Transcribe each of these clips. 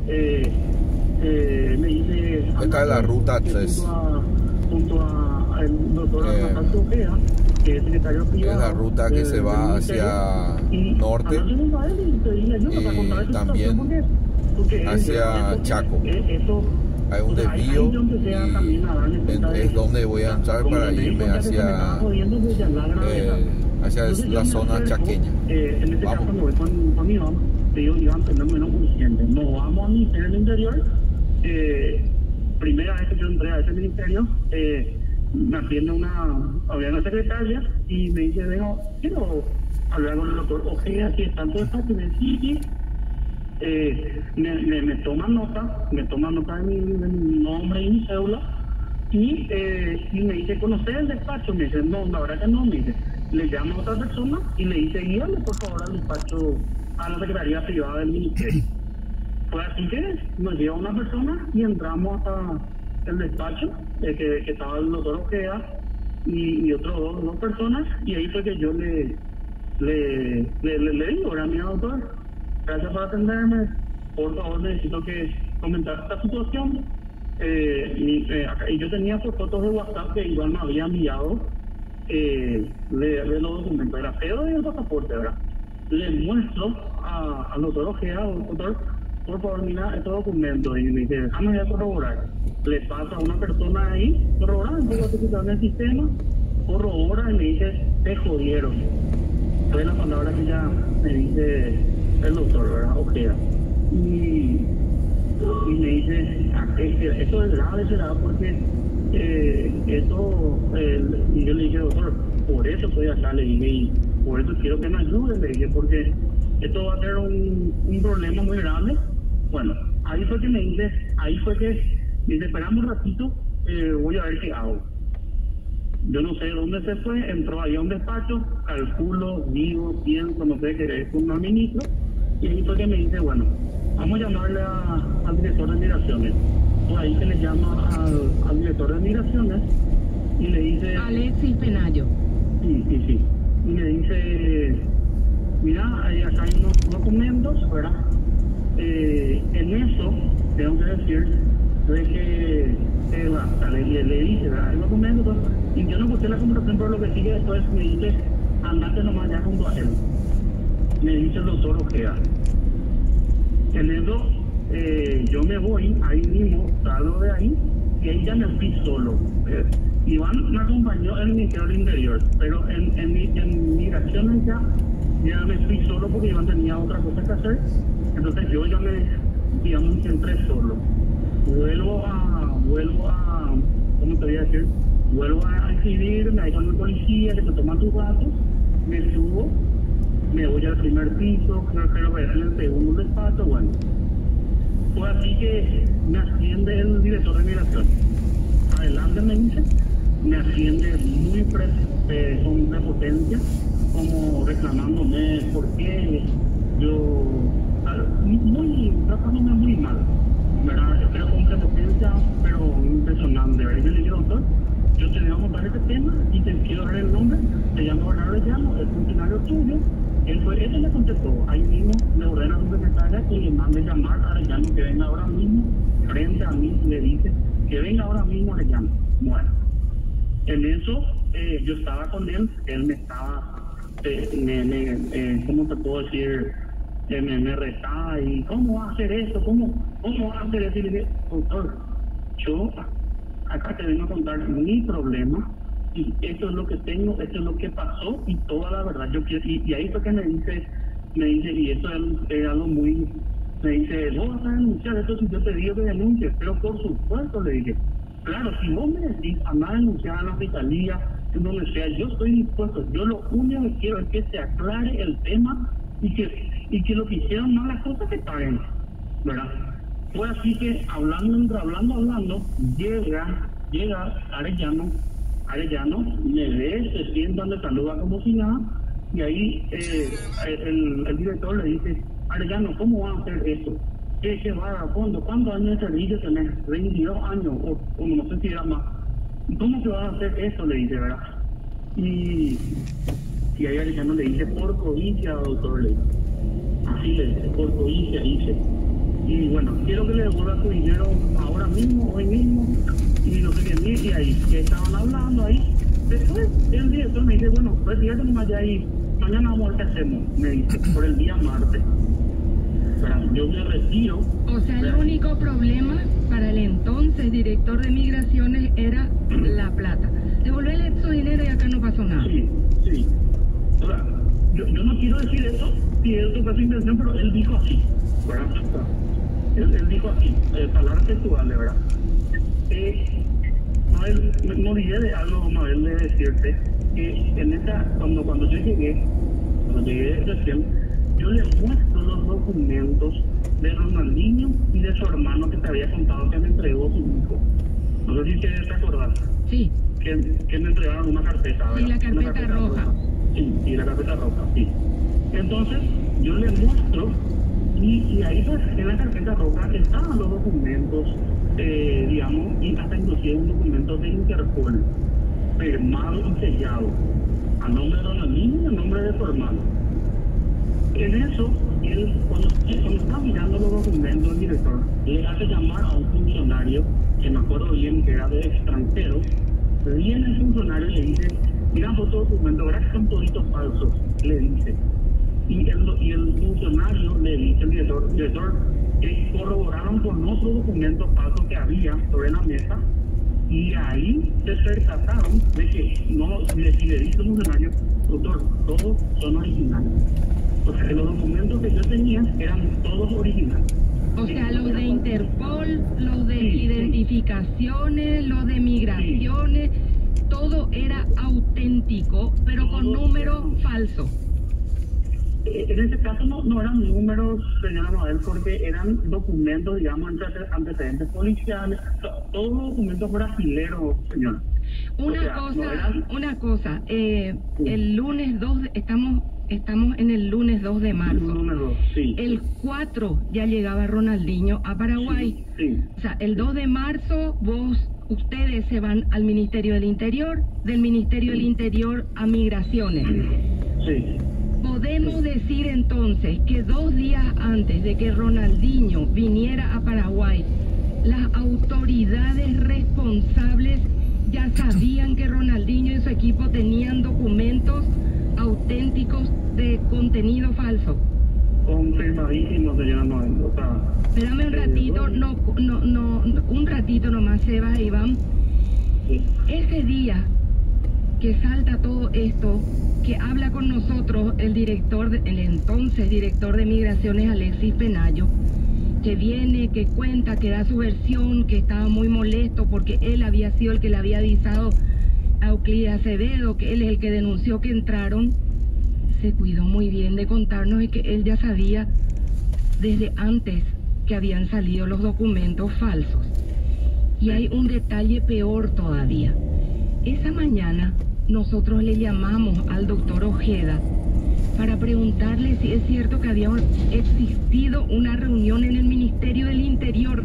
me dice... Esta es la ruta 3. Junto a el doctor Anastasio Ojeda, que es secretario privado. Es la ruta que se va hacia norte y también hacia Chaco. Hay un desvío y es donde voy a entrar para irme hacia la zona chaqueña. En este caso cuando voy con mi mamá, ellos iban teniendo menos urgente. Nos vamos al Ministerio del Interior. Primera vez que yo entré a ese ministerio, me atiende una secretaria y me dice, vengo, quiero hablar con el doctor Ojeda, si está en todo esto, y me dice, sí. Me toma nota de mi nombre y mi cédula y me dice, ¿conocer el despacho? Me dice, no, la verdad que no, me dice, le llamo a otra persona y le dice, guíame por favor al despacho, a la secretaría privada del ministerio. Fue así que nos lleva una persona y entramos hasta el despacho, que estaba el doctor Ojeda y otros dos personas, y ahí fue que yo le digo, ahora mira doctor, gracias por atenderme, por favor necesito que comentar esta situación. Y yo tenía sus fotos de WhatsApp que igual me había enviado de los documentos, era feo y el pasaporte, ¿verdad? Le muestro al doctor Ojeda, doctor, por favor mira estos documentos, y me dice, déjame ya corroborar. Le pasa a una persona ahí, corroborar, un poco en el sistema, corrobora y me dice, te jodieron. Fue la palabra que ya me dice el doctor, ¿verdad? Ojeda. Y me dice, esto es grave, será porque y yo le dije, doctor, por eso estoy acá, le dije, y por eso quiero que me ayude, le dije, porque esto va a ser un problema muy grande. Bueno, ahí fue que me dice, esperamos un ratito, voy a ver qué hago. Yo no sé dónde se fue, entró ahí a un despacho, calculo, digo, pienso, no sé, que es un ministro, y ahí fue que me dice, bueno, vamos a llamarle al director de migraciones. Por ahí se le llama al director de migraciones y le dice... Alexis Penayo. Sí. Y le dice, mira, acá hay unos documentos, ¿verdad? En eso, tengo que decir, de que le dice, ¿verdad? El documento, y yo no puse la conversación, pero lo que sigue después me dice, andate nomás ya junto a él. Me dice el doctor Ojeda. En eso, yo me voy, ahí mismo, salgo de ahí, y ahí ya me fui solo. Iván me acompañó en el Ministerio del Interior, pero en migraciones ya me fui solo porque Iván tenía otra cosa que hacer. Entonces yo ya me entré solo. Vuelvo a, ¿cómo te voy a decir? Vuelvo a inscribirme ahí con el policía que te toma tus datos, me subo, me voy al primer piso, creo que era en el segundo despacho, bueno. Fue así que me asciende el director de migración. Adelante me dice, me asciende muy con prepotencia, como reclamándome por qué yo, tratándome muy mal, ¿verdad? Pero con prepotencia, pero impresionante, ¿verdad? Yo le dije, doctor, yo te voy a contar este tema y te quiero dar el nombre, se llama Bernardo Llano, el funcionario tuyo. Él le contestó, ahí mismo le ordena a su secretaria que le mande llamar a Arellano, que venga ahora mismo frente a mí, le dice que venga ahora mismo Arellano. Bueno, en eso yo estaba con él me estaba, ¿cómo te puedo decir? Me retaba y ¿cómo va a hacer eso? ¿Cómo va a hacer eso? Y le dije, doctor, yo acá te vengo a contar mi problema. Y esto es lo que tengo, esto es lo que pasó y toda la verdad yo quiero, y ahí fue que me dice, y esto es algo muy, me dice, vos vas a denunciar esto si yo te digo que denuncies, pero por supuesto le dije, claro, si vos me decís anda a denunciar a la fiscalía, en donde sea, yo estoy dispuesto, yo lo único que quiero es que se aclare el tema y que lo que hicieron no las cosas que paguen, ¿verdad? Fue así que hablando, llega Arellano, me ve, se sienta, me saluda como si nada, y ahí el director le dice, Arellano, ¿cómo va a hacer esto? ¿Qué va a fondo? ¿Cuántos años de servicio tenés? 22 años, o no sé si era más. ¿Y cómo se va a hacer eso? Le dice, ¿verdad? Y ahí Arellano le dice, por codicia, doctor, le dice. Así le dice, por codicia, dice. Y bueno, quiero que le devuelva su dinero ahora mismo, hoy mismo, y no sé qué, y ahí, que estaban hablando ahí. Después, el director me dice, bueno, pues fíjate nomás ya ahí, mañana vamos a ver qué hacemos, me dice, por el día martes. Pero yo me retiro. O sea, el único problema para el entonces director de Migraciones era la plata. Devolverle su dinero y acá no pasó nada. Sí, sí. O sea, yo no quiero decir eso, si esto fue su intención, pero él dijo así, ¿verdad? Él dijo así, palabras textuales, ¿verdad? Mabel, me olvidé de algo, Mabel, de decirte que en esa, cuando yo llegué recién, yo le muestro los documentos de Ronaldinho y de su hermano que te había contado que me entregó su hijo. No sé si te acordás. Sí. Que me entregaron una carpeta, ¿verdad? Y la carpeta roja. Sí, y la carpeta roja, sí. Entonces, yo le muestro y ahí pues, en la carpeta roja estaban los documentos, digamos, y hasta inclusive un documento de Interpol, firmado y sellado, a nombre de Ronaldinho y a nombre de su hermano. En eso, él, cuando está mirando los documentos, el director le hace llamar a un funcionario, que me acuerdo bien que era de extranjero. Viene el funcionario y le dice, mira, estos documentos, ¿verdad que son toditos falsos? Le dice. Y el funcionario le dice al director, que corroboraron con otros documentos falsos que había sobre la mesa, y ahí se percataron de que no, le dice el funcionario, doctor, todos son originales. O sea, que los documentos que yo tenía eran todos originales. O sea, los de Interpol, los de identificaciones, los de migraciones, todo era auténtico, pero con números falsos. En ese caso no eran números, señora Mabel, porque eran documentos, digamos, antecedentes policiales, todos los documentos brasileños, señora. Una cosa, el lunes 2, estamos en el lunes 2 de marzo. Sí. El 4 ya llegaba Ronaldinho a Paraguay. Sí. O sea, el 2 de marzo ustedes se van al Ministerio del Interior, del Ministerio del Interior a Migraciones. Sí. Podemos decir entonces que 2 días antes de que Ronaldinho viniera a Paraguay, las autoridades responsables ya sabían que Ronaldinho y su equipo tenían documentos auténticos de contenido falso. Confirmadísimo, señora Noel. O sea, espérame un ratito, un ratito nomás, Sebas e Iván. Sí. Ese día que salta todo esto, que habla con nosotros el entonces director de Migraciones, Alexis Penayo, que viene, que cuenta, que da su versión, que estaba muy molesto porque él había sido el que le había avisado a Euclides Acevedo, que él es el que denunció que entraron. Se cuidó muy bien de contarnos y que él ya sabía desde antes que habían salido los documentos falsos. Y hay un detalle peor todavía. Esa mañana nosotros le llamamos al doctor Ojeda para preguntarle si es cierto que había existido una reunión en el Ministerio del Interior.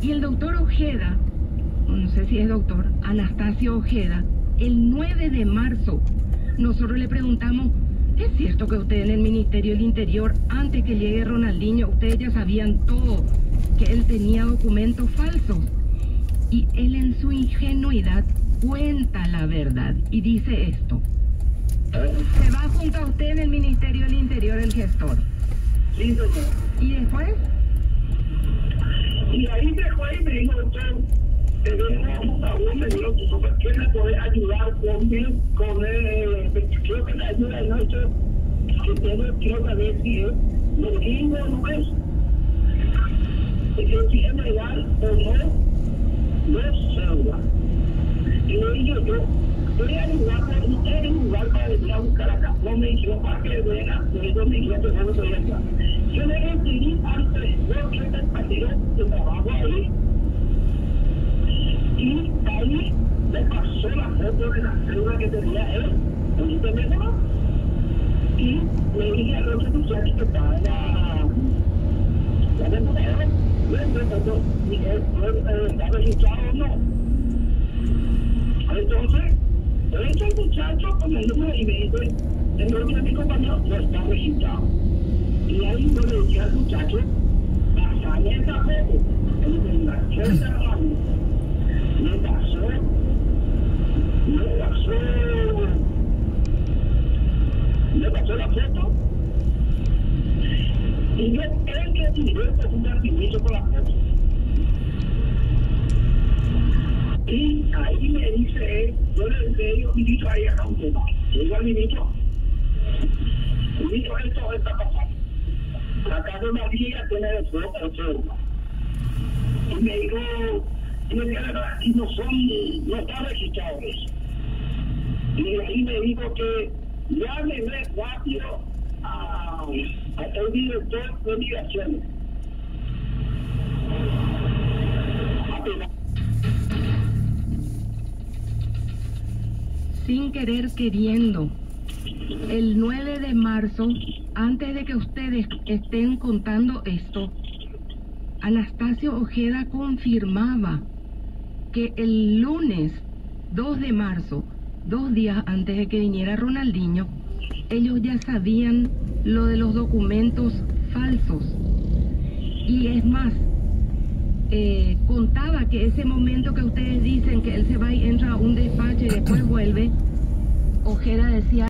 Y el doctor Ojeda, no sé si es doctor, Anastasio Ojeda, el 9 de marzo, nosotros le preguntamos, ¿es cierto que ustedes en el Ministerio del Interior, antes que llegue Ronaldinho, ustedes ya sabían todo, que él tenía documentos falsos? Y él en su ingenuidad cuenta la verdad y dice esto. Se va junto a usted en el Ministerio del Interior el gestor. Sí, señor. ¿Y después? Y ahí se fue y me dijo, doctor, te vengo a vos, me dijo, ¿quién me puede ayudar con creo que me ayuda en esto, que quiero saber si es lo mismo o no es. Si es legal o no es cédula. Y le dije yo, voy a ayudarme, no es un lugar para venir a buscar acá. No me dijeron para que venga, yo me dijeron que no estoy acá. Yo le decidí antes, yo que el partido de trabajo ahí, y ahí me pasó la foto de la cédula que tenía él, en el teléfono, y le dije a los muchachos que estaba en la computadora, ¿está registrado o no? Entonces, el muchacho con el número y me dice, el nombre de mi compañero no está registrado. Y ahí yo le dije al muchacho, pasame me pasó la foto y yo él que tiré pues un permiso con la foto. Y ahí me dice él, yo le digo, ministro, ahí acá un tema. Yo digo al ministro, esto está pasando. Acá de una vía tiene el fuego. Y me dijo, y no está registrado eso. Y ahí me dijo que llámeme rápido al director de migraciones. Sin querer queriendo, el 9 de marzo, antes de que ustedes estén contando esto, Anastasio Ojeda confirmaba que el lunes 2 de marzo, 2 días antes de que viniera Ronaldinho, ellos ya sabían lo de los documentos falsos. Y es más, contaba que ese momento que ustedes dicen que él se va y entra a un despacho y después vuelve, Ojeda decía